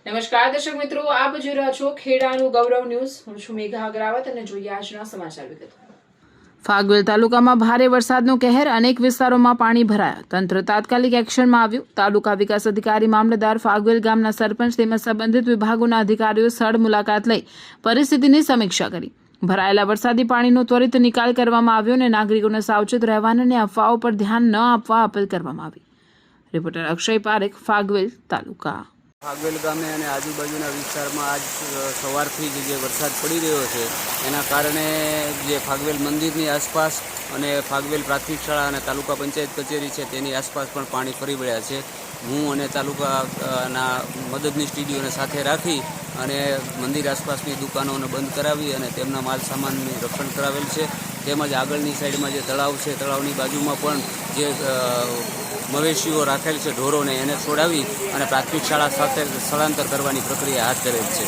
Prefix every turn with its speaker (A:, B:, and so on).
A: નમસ્કાર દર્શક મિત્રો, આપ જોઈ રહ્યા છો ખેડાનું ગૌરવ ન્યૂઝ. હું છું મેઘા અગ્રવાલ અને જોઈએ આજના સમાચાર વિગતો. ફાગવેલ તાલુકામાં ભારે વરસાદનો કહેર, અનેક વિસ્તારોમાં પાણી ભરાયા. તંત્ર તાત્કાલિક એક્શનમાં આવ્યું. તાલુકા વિકાસ અધિકારી, મામલતદાર, ફાગવેલ ગામના સરપંચ તેમજ સંબંધિત વિભાગોના અધિકારીઓ સ્થળ મુલાકાત લઈ પરિસ્થિતિની સમીક્ષા કરી. ભરાયેલા વરસાદી પાણીનો ત્વરિત નિકાલ કરવામાં આવ્યો અને નાગરિકોને સાવચેત રહેવાના અને અફવાઓ પર ધ્યાન ન આપવા અપીલ કરવામાં આવી. રિપોર્ટર અક્ષય પારેખ, ફાગવેલ તાલુકા.
B: ફાગવેલ ગામે અને આજુબાજુના વિસ્તારમાં આજ સવારથી જે વરસાદ પડી રહ્યો છે એના કારણે જે ફાગવેલ મંદિરની આસપાસ અને ફાગવેલ પ્રાથમિક શાળા અને તાલુકા પંચાયત કચેરી છે તેની આસપાસ પણ પાણી ફરી વળ્યા છે. હું અને તાલુકાના મદદની ટીડીઓને સાથે રાખી અને મંદિર આસપાસની દુકાનોને બંધ કરાવી અને તેમના માલ સામાનનું રક્ષણ કરાવેલ છે. તેમજ આગળની સાઈડમાં જે તળાવ છે, તળાવની બાજુમાં પણ જે મવેશીઓ રાખેલ છે ઢોરોને, એને છોડાવી અને પ્રાથમિક શાળા સાથે સ્થળાંતર કરવાની પ્રક્રિયા હાથ ધરેલ છે.